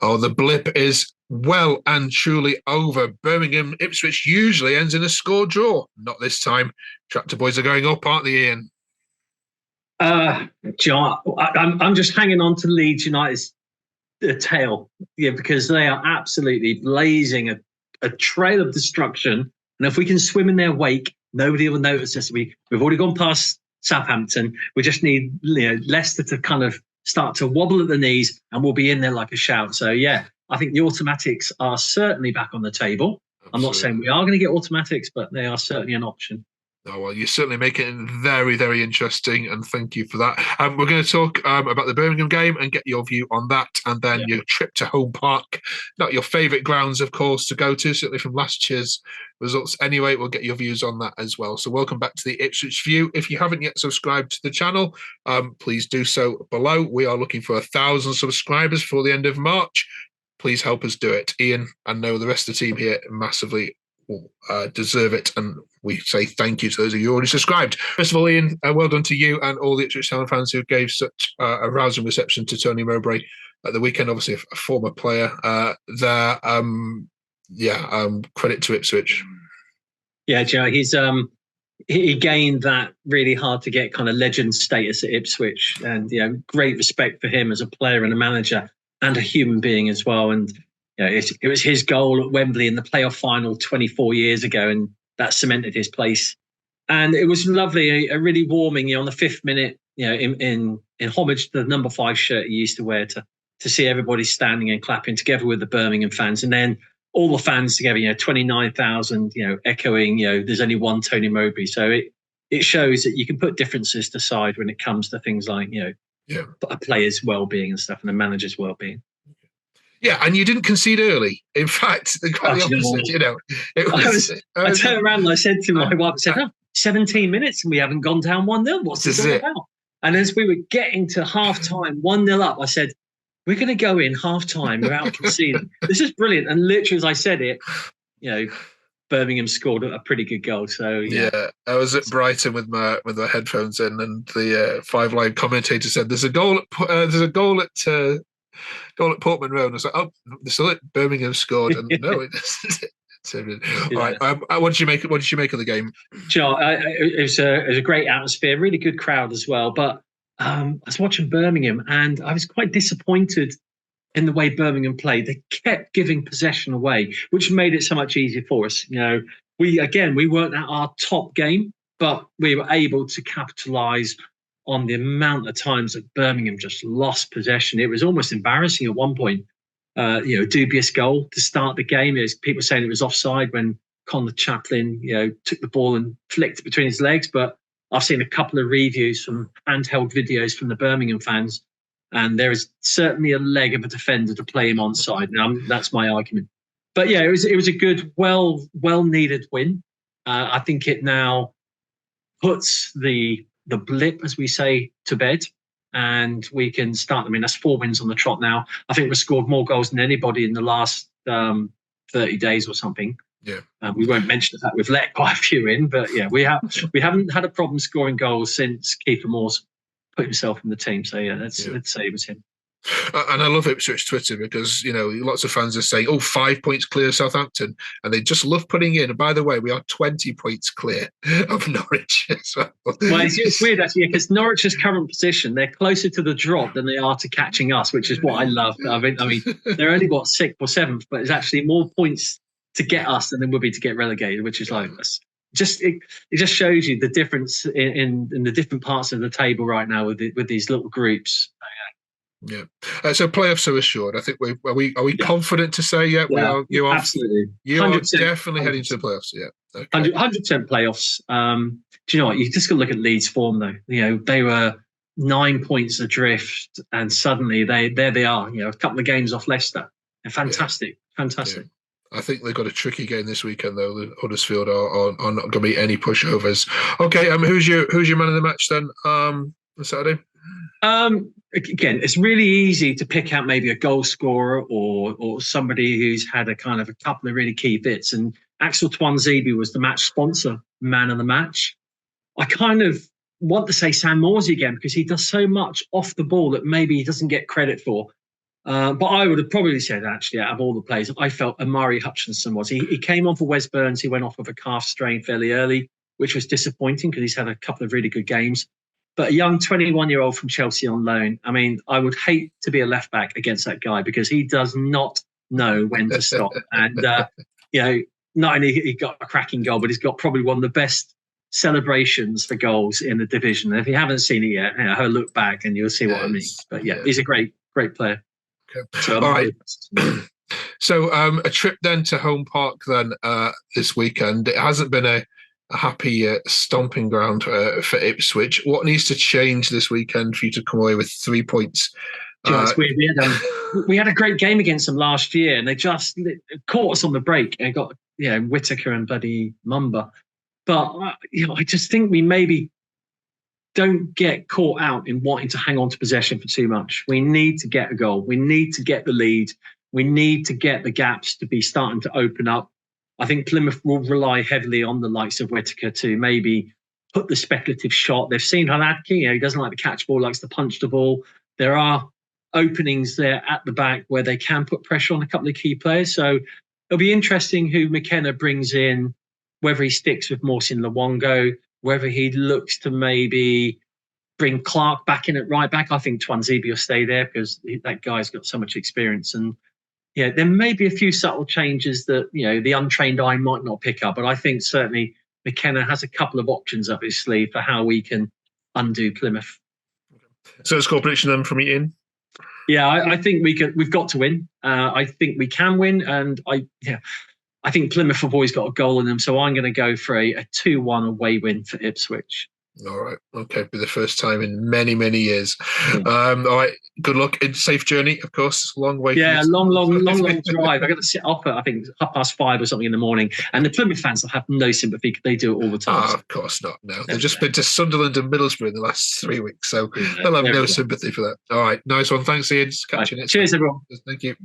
Oh, the blip is well and truly over. Birmingham Ipswich usually ends in a score draw. Not this time. Tractor boys are going up, aren't they, Iain? John, I'm just hanging on to Leeds United's tail, yeah, because they are absolutely blazing a trail of destruction. And if we can swim in their wake, nobody will notice us. We've already gone past Southampton. We just need Leicester to kind of start to wobble at the knees, and we'll be in there like a shout. So yeah, I think the automatics are certainly back on the table. Absolutely. I'm not saying we are going to get automatics, but they are certainly an option. Oh, well, you certainly make it very, very interesting, and thank you for that. We're going to talk about the Birmingham game and get your view on that, and then your trip to Home Park. Not your favourite grounds, of course, to go to, certainly from last year's results. Anyway, we'll get your views on that as well. So welcome back to the Ipswich View. If you haven't yet subscribed to the channel, please do so below. We are looking for 1,000 subscribers before the end of March. Please help us do it. Iain, I know the rest of the team here massively deserve it, and we say thank you to those of you who already subscribed. First of all, Iain, well done to you and all the Ipswich Town fans who gave such a rousing reception to Tony Mowbray at the weekend. Obviously, a former player there. Credit to Ipswich. Yeah, Joe, he gained that really hard to get kind of legend status at Ipswich, and great respect for him as a player and a manager and a human being as well. And it was his goal at Wembley in the playoff final 24 years ago, and that cemented his place. And it was lovely, a really warming, on the 5th minute, in homage to the number 5 shirt he used to wear, to see everybody standing and clapping together with the Birmingham fans. And then all the fans together, 29,000, echoing, there's only one Tony Mowbray. So it shows that you can put differences aside when it comes to things like, a player's well-being and stuff, and a manager's well-being. Yeah, and you didn't concede early. In fact, quite the opposite. I turned around and I said to my wife, 17 minutes and we haven't gone down 1-0. What's this all about? And as we were getting to half-time, 1-0 up, I said, we're going to go in half-time without conceding. This is brilliant. And literally as I said it, Birmingham scored a pretty good goal. So yeah, I was at Brighton with my headphones in, and the 5 Live commentator said, "There's a goal at Portman Road." I was like, "Oh, still it. Birmingham scored," and no, it doesn't. All right. What did you make? What did you make of the game? Sure, it was a great atmosphere, really good crowd as well. But I was watching Birmingham, and I was quite disappointed in the way Birmingham played. They kept giving possession away, which made it so much easier for us. We weren't at our top game, but we were able to capitalise on the amount of times that Birmingham just lost possession. It was almost embarrassing at one point. Dubious goal to start the game. There's people saying it was offside when Conor Chaplin, took the ball and flicked it between his legs. But I've seen a couple of reviews from handheld videos from the Birmingham fans, and there is certainly a leg of a defender to play him onside. Now, that's my argument. But yeah, it was a good, well needed win. I think it now puts the blip, as we say, to bed, and we can start. I mean, that's 4 wins on the trot now. I think we've scored more goals than anybody in the last 30 days or something. Yeah, we won't mention the fact we've let quite a few in, but yeah, we haven't had a problem scoring goals since Kiefer Moore's put himself in the team. So yeah, let's say it was him. And I love Ipswich Twitter because, lots of fans are saying, 5 points clear of Southampton. And they just love putting in. And by the way, we are 20 points clear of Norwich as well. Well, it's weird, actually, because Norwich's current position, they're closer to the drop than they are to catching us, which is what I love. I mean, they're only, 6th or 7th, but it's actually more points to get us than there would be to get relegated, which is like us. It just shows you the difference in the different parts of the table right now with these little groups. Yeah. So playoffs are assured. I think are we confident to say we are? You are absolutely. You are definitely 100%. Heading to the playoffs. Yeah. Okay. 100% playoffs. Do you know what? You just got to look at Leeds' form though. They were 9 points adrift, and suddenly there they are. A couple of games off Leicester. They're fantastic. Yeah. Fantastic. Yeah. I think they've got a tricky game this weekend, though. The Huddersfield are not going to be any pushovers. Okay, who's your man of the match then? On Saturday. Again, it's really easy to pick out maybe a goal scorer or somebody who's had a couple of really key bits. And Axel Tuanzebe was the match sponsor, man of the match. I kind of want to say Sam Morsey again because he does so much off the ball that maybe he doesn't get credit for. But I would have probably said, actually, out of all the players, I felt Amari Hutchinson was. He came on for Wes Burns. He went off with a calf strain fairly early, which was disappointing because he's had a couple of really good games. But a young 21-year-old from Chelsea on loan. I mean, I would hate to be a left back against that guy because he does not know when to stop. And, not only he got a cracking goal, but he's got probably one of the best celebrations for goals in the division. And if you haven't seen it yet, have a look back and you'll see what I mean. But he's a great player. Okay. So, all right. So a trip then to Home Park then this weekend. It hasn't been a happy stomping ground for Ipswich. What needs to change this weekend for you to come away with 3 points? It's weird. We had a great game against them last year, and they just caught us on the break and got Whittaker and bloody Mumba. But I just think we maybe don't get caught out in wanting to hang on to possession for too much. We need to get a goal. We need to get the lead. We need to get the gaps to be starting to open up. I think Plymouth will rely heavily on the likes of Whittaker to maybe put the speculative shot. They've seen Haladki, he doesn't like to catch ball, likes to punch the ball. There are openings there at the back where they can put pressure on a couple of key players. So it'll be interesting who McKenna brings in, whether he sticks with Morsin Luongo, whether he looks to maybe bring Clark back in at right back. I think Twanzebe will stay there because that guy's got so much experience. And there may be a few subtle changes that, the untrained eye might not pick up. But I think certainly McKenna has a couple of options up his sleeve for how we can undo Plymouth. So score prediction then from Iain? Yeah, I think we've got to win. I think we can win. And I think Plymouth have always got a goal in them. So I'm going to go for a 2-1 away win for Ipswich. All right. Okay. Be the first time in many, many years. All right. Good luck. Safe journey, of course. Long way. Yeah, long drive. I got to sit up at, I think, 5:30 or something in the morning. And the Plymouth fans will have no sympathy because they do it all the time. Oh, of course not. No. They've just been to Sunderland and Middlesbrough in the last 3 weeks. So they'll have no sympathy for that. All right. Nice one. Thanks, Iain. Catching it. Cheers, everyone. Thank you.